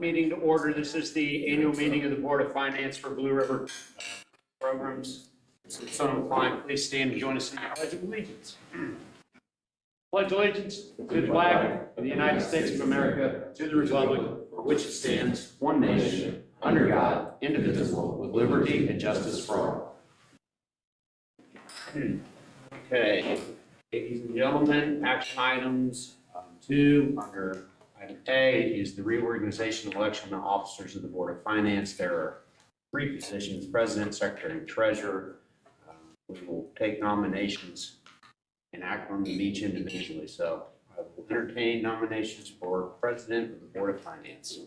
Meeting to order. This is the annual meeting of the Board of Finance for Blue River Programs. So inclined, please stand and join us in the Pledge of Allegiance. Pledge allegiance to the flag of the United States of America, to the republic for which it stands, one nation, under God, indivisible, with liberty and justice for all. Okay, ladies and gentlemen, action items 2 under item A is the reorganization of election of officers of the Board of Finance. There are 3 positions: president, secretary, and treasurer. We will take nominations and act on them each individually. So I will entertain nominations for president of the Board of Finance.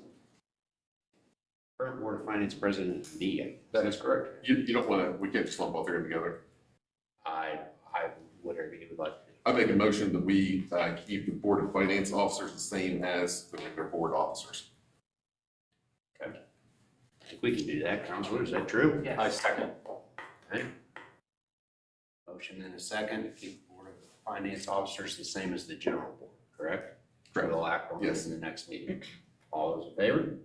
Current Board of Finance president is me. That is correct. You don't want to, we can't just lump all 3 of them together. I whatever you would like. I make a motion that we keep the Board of Finance officers the same as the regular board officers. Okay. I think we can do that, Counselor. Is that true? Yes. I second. Okay. Motion and a second to keep the Board of Finance officers the same as the general board, correct? Correct. We'll act on this in the next meeting. All those in favor?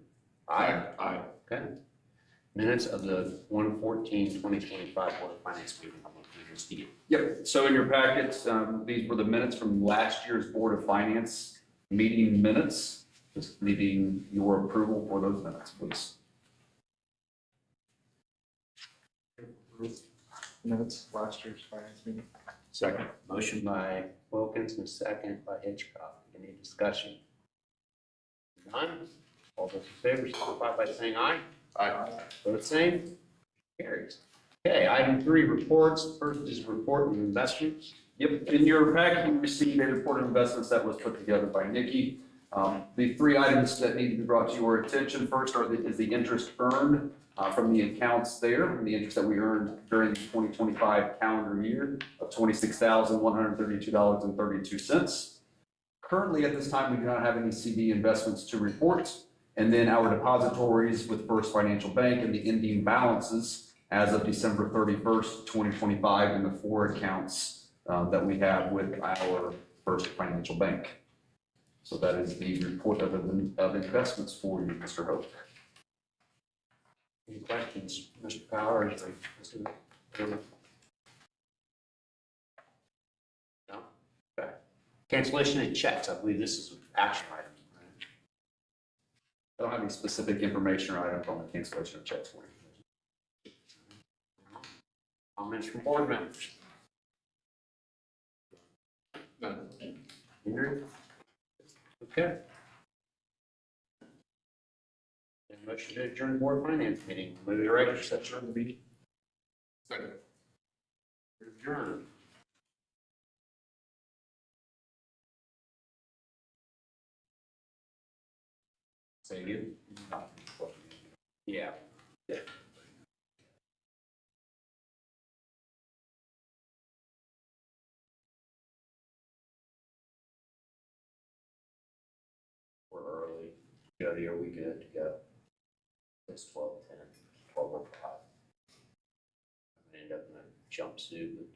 Aye. Okay. Minutes of the 1/14/2025 Board of Finance meeting. I'm going to introduce you. Yep, so in your packets, these were the minutes from last year's Board of Finance meeting minutes. Just needing your approval for those minutes, please. Minutes, last year's finance meeting. Second. Motion by Wilkins and second by Hitchcock. Any discussion? None? All those in favor, signify by saying aye. Aye. Vote same. Carries. Okay, item 3, reports. First is report of investments. Yep, in your packet, you received a report of investments that was put together by Nikki. The 3 items that need to be brought to your attention first is the interest earned from the accounts there, and the interest that we earned during the 2025 calendar year of $26,132.32. Currently, at this time, we do not have any CD investments to report. And then our depositories with First Financial Bank and the ending balances as of December 31st, 2025 in the 4 accounts that we have with our First Financial Bank. So that is the report of investments for you, Mr. Hope. Any questions, Mr. Powers? Or Mr. Turner? No? Okay. Cancellation and checks. I believe this is an action item. Right? I don't have any specific information or items on the cancellation of checks for you. Comments from board members? None. Andrew? Okay. And motion to adjourn the Board of Finance meeting. Move to regular session of the meeting. Second. Adjourn. Say again? Yeah. We're early. Jody, are we good to go? It's 12:10, 12:05. I'm gonna end up in a jumpsuit.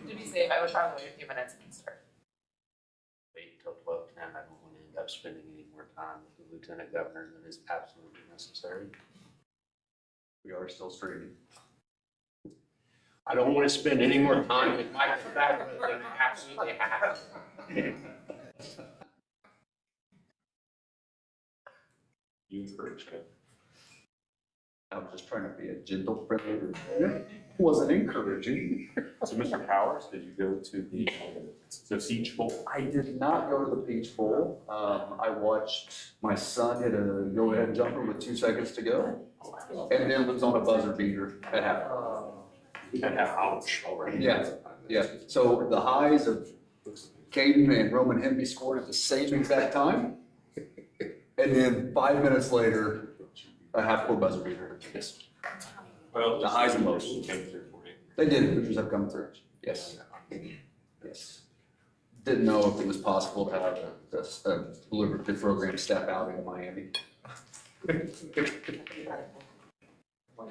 To be safe, I would probably wait a few minutes and start. Wait until 12:10. I don't want to end up spending any more time with the Lieutenant Governor than is absolutely necessary. We are still streaming. I don't want to spend any more time with Mike than I absolutely have. You encouraged it. I was just trying to be a gentle predator. Wasn't encouraging. So, Mr. Powers, did you go to the Peach Bowl? I did not go to the Peach Bowl. I watched my son hit a go-ahead jumper with 2 seconds to go, and then was on a buzzer beater at halftime. Ouch. Already. Yeah. So the highs of Caden and Roman Hempy scoring at the same exact time, and then 5 minutes later, a half-court buzzer beater. Yes. Well, The highs and lows. came through for you. They did. Pictures have come through. Yes. Yes. Didn't know if it was possible to have a deliberative program step out into Miami. So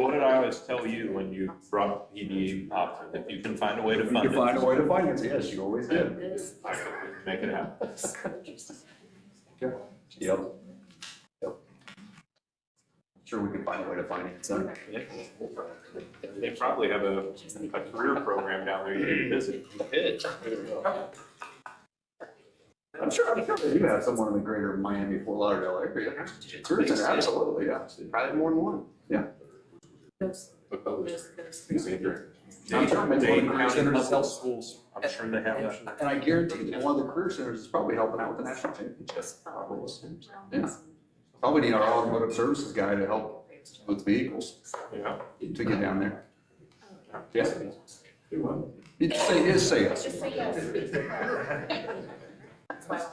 what did I always tell you when you brought PD up? If you can find a way to fund it. You can find a way to finance it, yes, you always did. Make it happen. Yep. Sure, we can find a way to finance it. They probably have a career program down there you can visit. I'm sure they do have someone in the greater Miami, Fort Lauderdale area. Career center, absolutely, yeah. Probably more than one. I'm sure maybe one of the career centers helps. Schools, I'm sure they have. And I guarantee that one of the career centers is probably helping out with the national championship. Yeah. Probably need our automotive services guy to help with vehicles Yeah. to get down there. Yeah. You just say, yes, say yes. Just say yes. That's why I like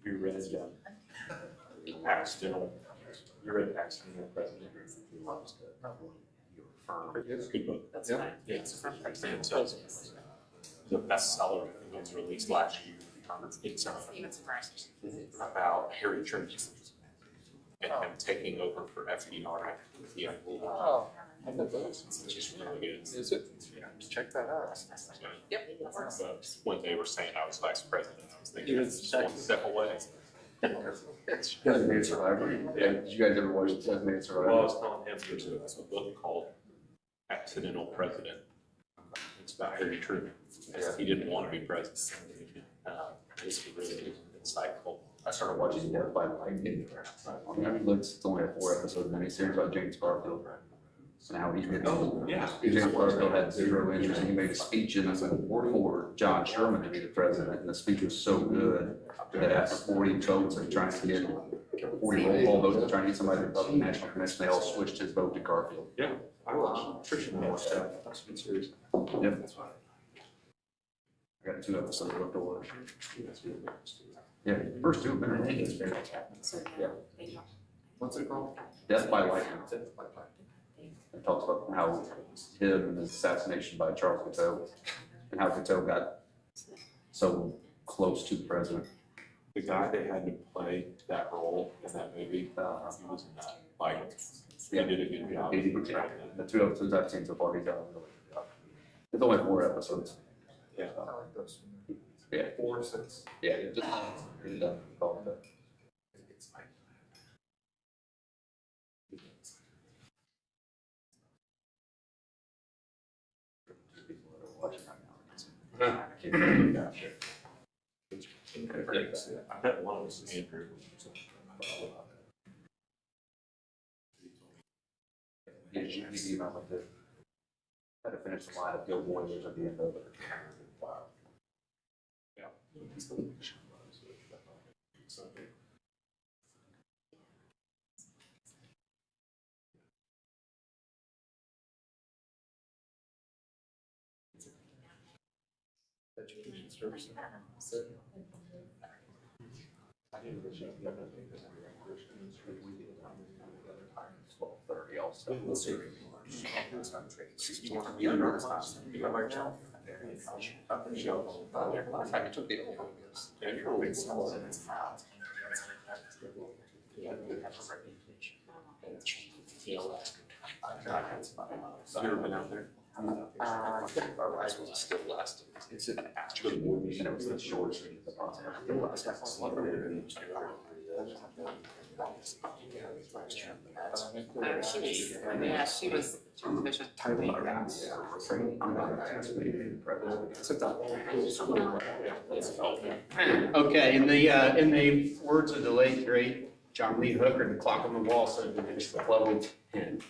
You read accidental, you read Accidental President. It's a good book. That's fine. Yeah, it's the bestseller. It was released last year. It's Even surprised. about Harry Truman and him taking over for FDR. Yeah. Oh, I know those. It's just really good. Is it? Yeah. Check that out. Yep, that works. But when they were saying I was vice president, I was thinking, Even just one step away. Designated Survivor. Yeah, did you guys ever watch Designated Well, I Survivor? was telling him there's a book called Accidental President. It's about Harry Truman. He didn't want to be president. It's really insightful. I started watching Death by Lightning. On Netflix, it's only a 4-episode miniseries about James Garfield. And how he did. Oh, yeah. James Garfield had zero interest, and he made a speech in this for John Sherman to be the president, and the speech was so good that after 40 votes of trying to get 40 roll call votes of trying to get somebody to vote the national convention, they all switched his vote to Garfield. Yeah. I watched Trisha Moore stuff. That's a good series. Yep. I got 2 episodes left to watch. Yeah, first 2 have been really good. Yeah. What's it called? Death by Lightning. It talks about how him and his assassination by Charles Guiteau, and how Guiteau got so close to the president. The guy they had to play that role in that movie, he was in that. Like, he did a good job. He did, yeah. The 2 episodes I've seen so far, he's done a really good job. It's only 4 episodes. Yeah. I like those. Yeah. 4 or 6. Yeah, just call it that. I bet one was Andrew. Yeah, you emailed me too. Had to finish the line of Bill Boilers at the end of it. Wow. Yeah. Education service. I didn't really know that. 12:30 also. Let's see. You want to be under this house? You have my job. Last time you took the oath. Yeah, you're always small. Have you ever been out there? I think our last was still lasting. It's an actual board meeting, and it was the shortest meeting of the process. She was efficient. Okay, in the words of the late great John Lee Hooker, the clock on the wall said that it's 12:10.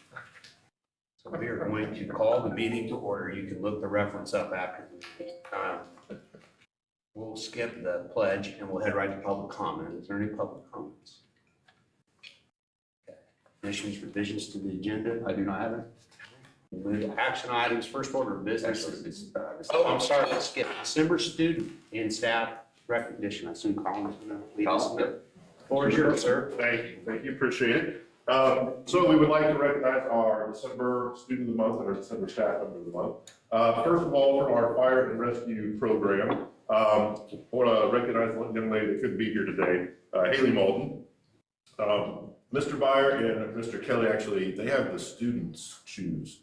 So we are going to call the meeting to order. You can look the reference up after the meeting. We'll skip the pledge and we'll head right to public comment. Is there any public comments? Okay. Additions, revisions to the agenda? I do not have it. We'll move to action items, first order of business. Actually, it's Oh, I'm sorry, let's skip December student and staff recognition. I assume Colin's going to lead us. Colin, Floor is yours, sir. Thank you, appreciate it. So we would like to recognize our December Student of the Month and our December Staff Member of the Month. First of all, from our Fire and Rescue Program, I want to recognize one young lady that couldn't be here today, Haley Malton. Mr. Byer and Mr. Kelly, actually, they have the students choose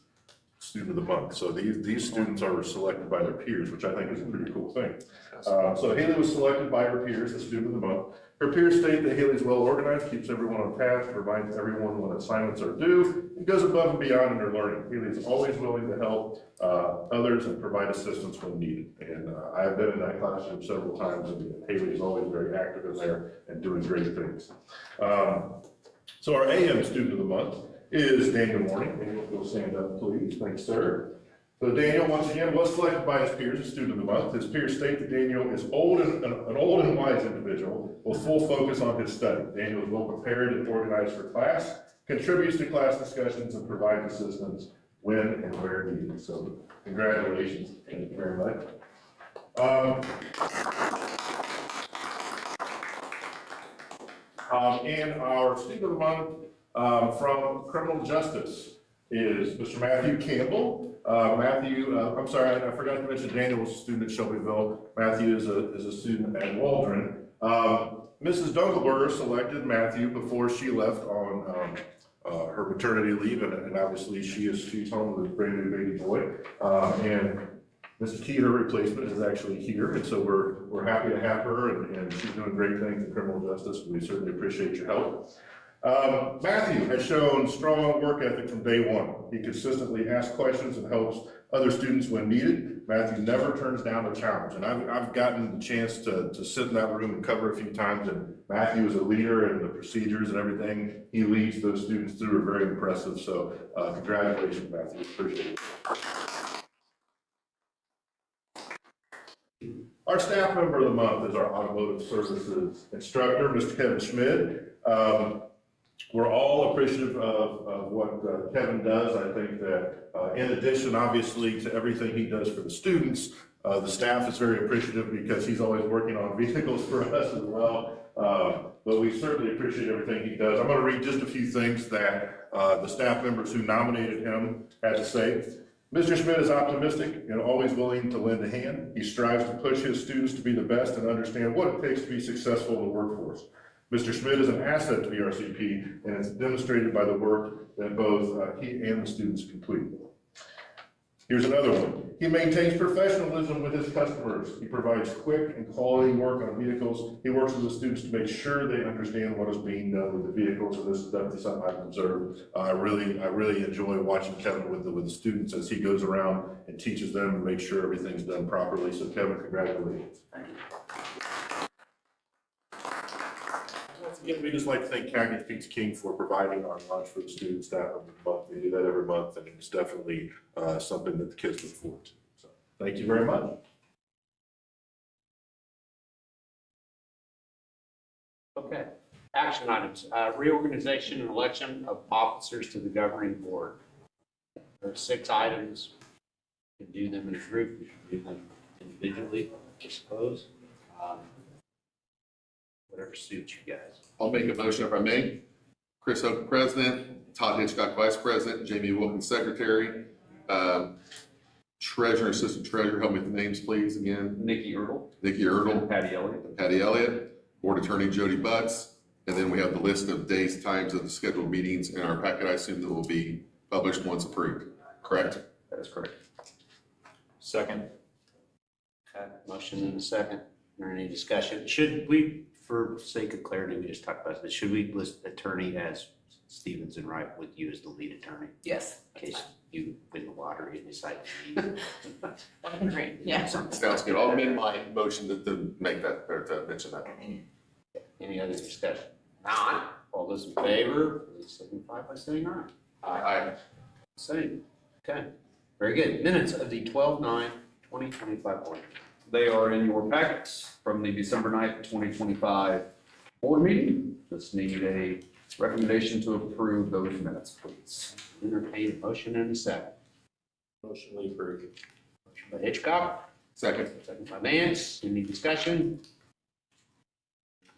Student of the Month. So these students are selected by their peers, which I think is a pretty cool thing. So Haley was selected by her peers as Student of the Month. Her peers state that Haley's well organized, keeps everyone on task, reminds everyone when assignments are due, and goes above and beyond in her learning. Haley is always willing to help others and provide assistance when needed. And I have been in that classroom several times, and Haley is always very active in there and doing great things. So our AM Student of the Month is Daniel Morning. Daniel, if you'll stand up, please. Thanks, sir. So Daniel, once again, was selected by his peers as Student of the Month. His peers state that Daniel is an old and wise individual with full focus on his study. Daniel is well prepared and organized for class, contributes to class discussions, and provides assistance when and where needed. So congratulations. Thank you very much. And our Student of the Month from Criminal Justice is Mr. Matthew Campbell. Matthew, I'm sorry, I forgot to mention Daniel was a student at Shelbyville. Matthew is a student at Waldron. Mrs. Dunkelberger selected Matthew before she left on her maternity leave, and obviously she's home with a brand new baby boy. And Mrs. Key, her replacement, is actually here, and so we're happy to have her, and she's doing great things in criminal justice. We certainly appreciate your help. Matthew has shown strong work ethic from day one. He consistently asks questions and helps other students when needed. Matthew never turns down a challenge, and I've gotten the chance to sit in that room and cover a few times, and Matthew is a leader, and the procedures and everything he leads those students through are very impressive. So congratulations, Matthew. Appreciate it. Our staff member of the month is our automotive services instructor, Mr. Kevin Schmidt. We're all appreciative of what Kevin does. I think that in addition, obviously, to everything he does for the students, the staff is very appreciative because he's always working on vehicles for us as well. But we certainly appreciate everything he does. I'm going to read just a few things that the staff members who nominated him had to say. Mr. Schmidt is optimistic and always willing to lend a hand. He strives to push his students to be the best and understand what it takes to be successful in the workforce. Mr. Schmidt is an asset to BRCP, and it's demonstrated by the work that both he and the students complete. Here's another one. He maintains professionalism with his customers. He provides quick and quality work on vehicles. He works with the students to make sure they understand what is being done with the vehicles, and this is definitely something I've observed. I really enjoy watching Kevin with the students as he goes around and teaches them and makes sure everything's done properly. So Kevin, congratulations. Thank you. Again, we just like to thank County Pizza King for providing our lunch for the students staff of the month. They do that every month, and it's definitely something that the kids look forward to. So, thank you very much. Okay. Action items, reorganization and election of officers to the governing board. There are 6 items. You can do them in a group, you should do them individually, I suppose. Whatever suits you guys. I'll make a motion if I may. Chris Hope, President, Todd Hitchcock, Vice President, Jamie Wilkins, Secretary, Treasurer, Assistant Treasurer, help me with the names, please, again. Nikki Erdl. Nikki Erdl, And Patty Elliott. and Patty Elliott, Board Attorney Jody Butts, and then we have the list of days, times of the scheduled meetings in our packet. I assume that will be published once approved, correct? That is correct. Second. Okay. Motion and a second. Is there any discussion? Should we, for sake of clarity, we just talked about this, should we list attorney as Stevens and Wright with you as the lead attorney? Yes. In case you win the lottery and decide to leave. Great, yeah. Sounds good. I'll amend my motion to make that, or to mention that. Any other discussion? Not, All those in favor, please signify by saying aye. Aye. Same. Okay, very good. Minutes of the 12/9/2025 board meeting. They are in your packets from the December 9th, 2025 board meeting. Just need a recommendation to approve those minutes, please. Entertain a motion in a second. Motion we approve. Motion by Hitchcock, Second. second by Mance. Any discussion?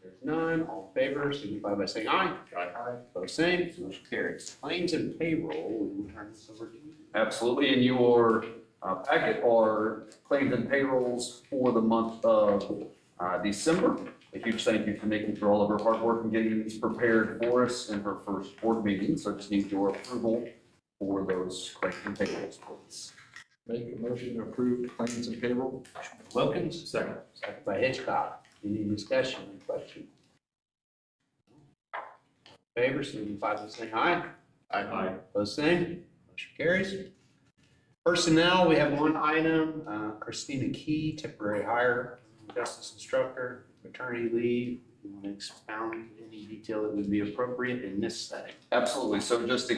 There's none. All in favor, signify by saying aye. Aye. Both same. Motion carries. Claims and payroll, we will turn this over to you. Absolutely. In your packet are claims and payrolls for the month of December. A huge thank you to Nikki for all of her hard work in getting these prepared for us in her first board meeting. So just need your approval for those claims and payrolls, please. Make a motion to approve claims and payroll. Wilkins, Second. second by Hitchcock. Any discussion or question? Favor, signify by saying aye. Aye. Both same. Motion carries. Personnel, we have one item, Christina Key, temporary hire, justice instructor, maternity leave. You want to expound any detail that would be appropriate in this setting? Absolutely. So just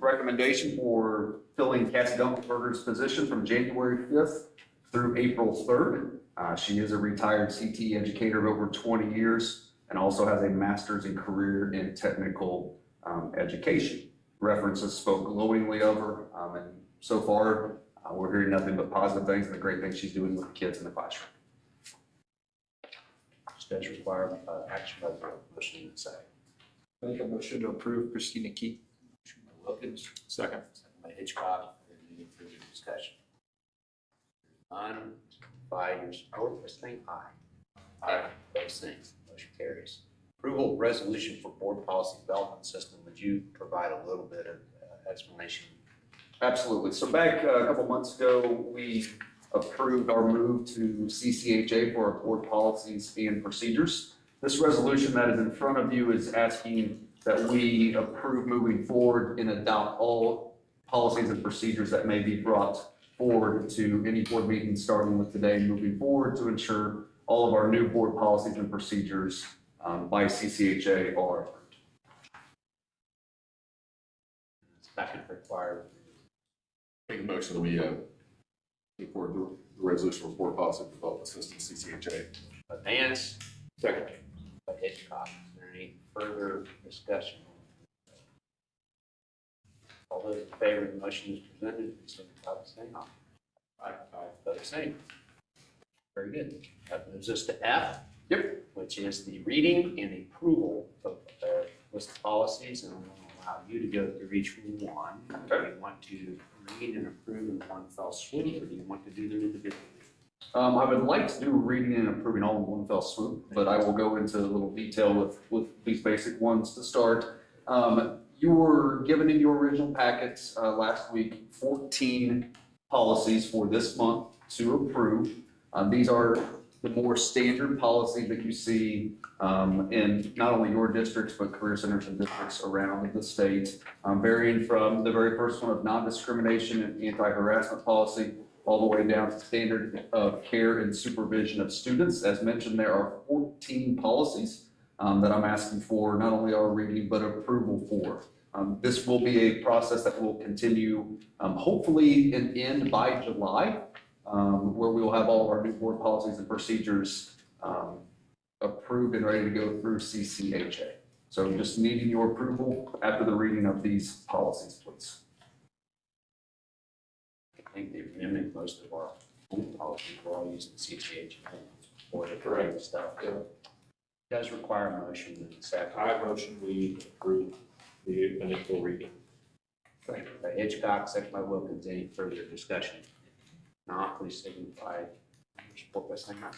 recommendation for filling Cassie Dunkelberger's position from January 5th through April 3rd. She is a retired CT educator of over 20 years and also has a master's in career in technical education. References spoke glowingly of her, and so far we're hearing nothing but positive things and the great things she's doing with the kids in the classroom. This does require action by the board. Motion in a second. Make a motion to approve Christina Key. Motion by Wilkins, Second. second by Hitchcock. Any further discussion? None. By your support, by saying aye. Aye. Both same. Motion carries. Approval of resolution for board policy development system. Would you provide a little bit of explanation? Absolutely. So back a couple months ago, we approved our move to CCHA for our board policies and procedures. This resolution that is in front of you is asking that we approve moving forward and adopt all policies and procedures that may be brought forward to any board meeting starting with today and moving forward to ensure all of our new board policies and procedures by CCHA are approved. Second required. Make a motion that we move forward the resolution for board policy development system, CCHA. Advance. Second. By Hitchcock. Is there any further discussion? All those in favor of the motion as presented, please signify by saying aye. Aye. Both same. Very good. That moves us to F. Yep. Which is the reading and approval of the list of policies, and I'm going to allow you to go through each one. Do you want to read and approve in one fell swoop, or do you want to do them individually? I would like to do reading and approving all in one fell swoop, but I will go into a little detail with these basic ones to start. You were given in your original packets last week 14 policies for this month to approve. These are the more standard policies that you see in not only your districts, but career centers and districts around the state, varying from the very first one of non-discrimination and anti-harassment policy, all the way down to standard of care and supervision of students. As mentioned, there are 14 policies that I'm asking for not only our reading, but approval for. This will be a process that will continue, hopefully and end by July, where we will have all of our new board policies and procedures approved and ready to go through CCHA. So just needing your approval after the reading of these policies, please. I think they've mimicked most of our own policies. We're all using CCH for the correct stuff. It does require a motion in a second. I motion we approve the initial reading. By Hitchcock, second by Wilkins. Any further discussion? If not, please signify your support by saying aye.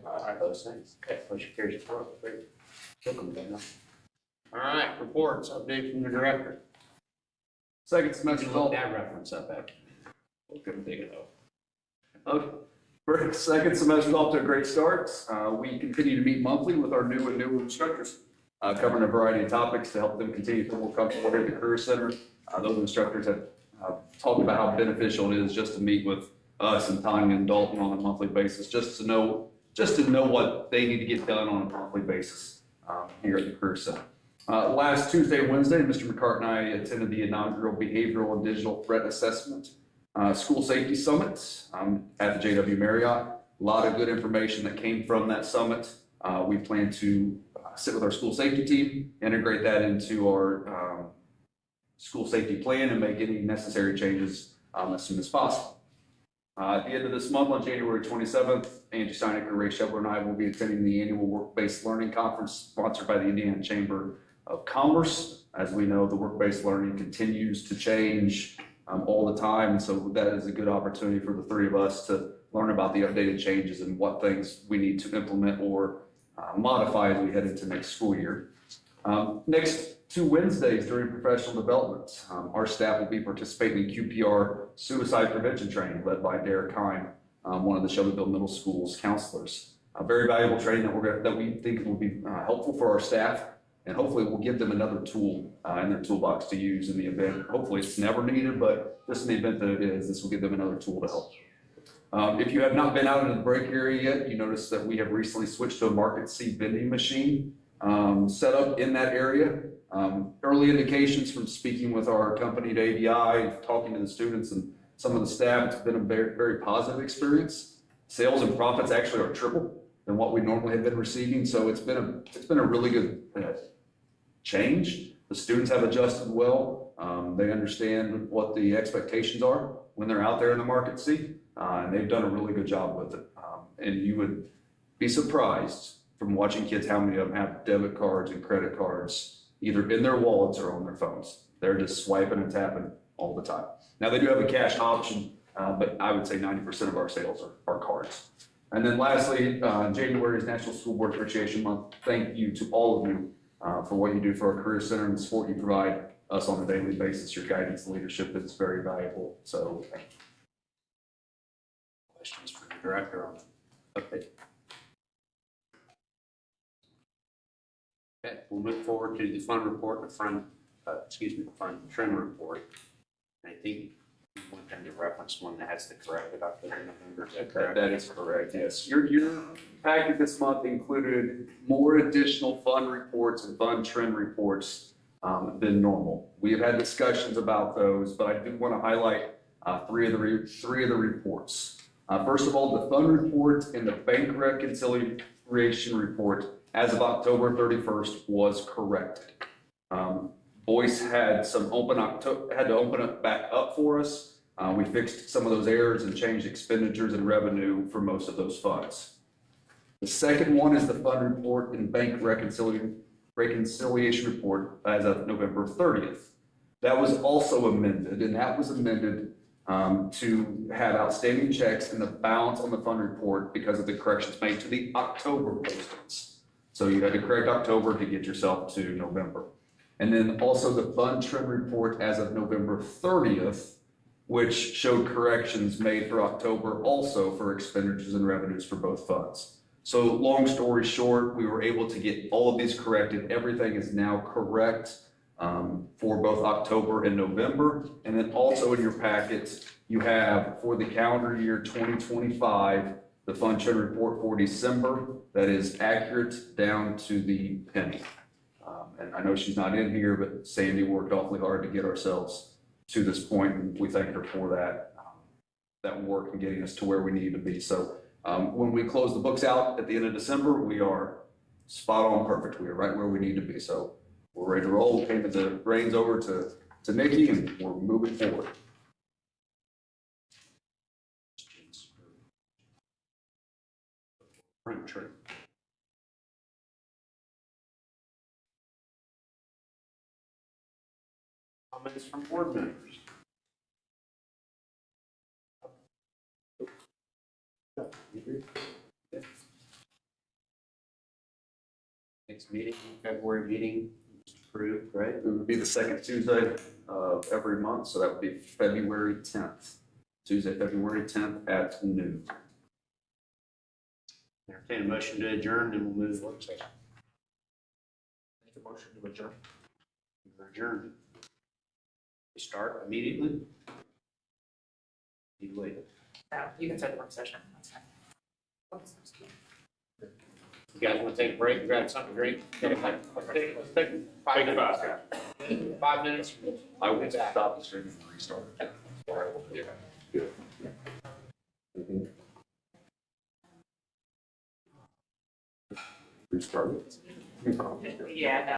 Aye. Both sides. Okay, motion carries 4. Great. Welcome, Dana. All right, reports, update from the director. Second You semester can look that reference up after. We're gonna dig it up. Okay. For second semester is off to a great start. We continue to meet monthly with our new and newer instructors, covering a variety of topics to help them continue to feel more comfortable here at the Career Center. Those instructors have talked about how beneficial it is just to meet with us and Tanya and Dalton on a monthly basis, just to know what they need to get done on a monthly basis here at the Career Center. Last Tuesday and Wednesday, Mr. McCart and I attended the inaugural Behavioral and Digital Threat Assessment School Safety Summit at the JW Marriott. A lot of good information that came from that summit. We plan to sit with our school safety team, integrate that into our school safety plan, and make any necessary changes as soon as possible. At the end of this month, on January 27th, Angie Steinecker, Ray Shebler, and I will be attending the annual Work-Based Learning Conference sponsored by the Indiana Chamber of Commerce. As we know, the work-based learning continues to change all the time, and so that is a good opportunity for the three of us to learn about the updated changes and what things we need to implement or modify as we head into next school year. Next 2 Wednesdays during professional development, our staff will be participating in QPR suicide prevention training led by Derek Hine, one of the Shelbyville Middle School's counselors. A very valuable training that we think will be helpful for our staff, and hopefully will give them another tool in their toolbox to use in the event. Hopefully it's never needed, but just in the event that it is, this will give them another tool to help. If you have not been out in the break area yet, you notice that we have recently switched to a Market C vending machine set up in that area. Early indications from speaking with our company at ABI, talking to the students and some of the staff, it's been a very, very positive experience. Sales and profits actually are triple than what we normally have been receiving, so it's been a really good change. The students have adjusted well. They understand what the expectations are when they're out there in the Market C, and they've done a really good job with it. And you would be surprised from watching kids how many of them have debit cards and credit cards either in their wallets or on their phones. They're just swiping and tapping all the time. Now they do have a cash option, but I would say 90% of our sales are cards. And then lastly, January is National School Board Appreciation Month. Thank you to all of you for what you do for our Career Center and the support you provide us on a daily basis. Your guidance and leadership is very valuable. So thank you. Questions for the director on it? Okay. Okay, we'll move forward to the fund report, the fund trend report. I think you want them to reference one that has the corrected October, November. Is that correct? That is correct, yes. Your packet this month included more additional fund reports and fund trend reports than normal. We have had discussions about those, but I do want to highlight three of the reports. First of all, the fund report and the bank reconciliation report as of October 31st was corrected. Boyce had to open it back up for us. We fixed some of those errors and changed expenditures and revenue for most of those funds. The second one is the fund report and bank reconciliation report as of November 30th. That was also amended, and that was amended to have outstanding checks and the balance on the fund report because of the corrections made to the October postings. So you had to correct October to get yourself to November. And then also the fund trend report as of November 30th, which showed corrections made for October also for expenditures and revenues for both funds. So long story short, we were able to get all of these corrected. Everything is now correct for both October and November. And then also in your packets, you have for the calendar year 2025, the fund trend report for December that is accurate down to the penny. And I know she's not in here, but Sandy worked awfully hard to get ourselves to this point, and we thank her for that work and getting us to where we need to be. So when we close the books out at the end of December, we are spot on perfect. We are right where we need to be. So we're ready to roll. We'll hand the reins over to Nikki, and we're moving forward. True. Comments from board members? Next meeting, February meeting, approved, right? It would be the second Tuesday of every month, so that would be February 10th. Tuesday, February 10th at noon. Entertain a motion to adjourn, and we'll move to work session. Make a motion to adjourn. We're adjourned. We start immediately. So you can start the work session. That's fine. You guys want to take a break and grab something to drink? Let's take 5 minutes. 5 minutes. I will stop the stream and restart. Restart it. Yeah, no.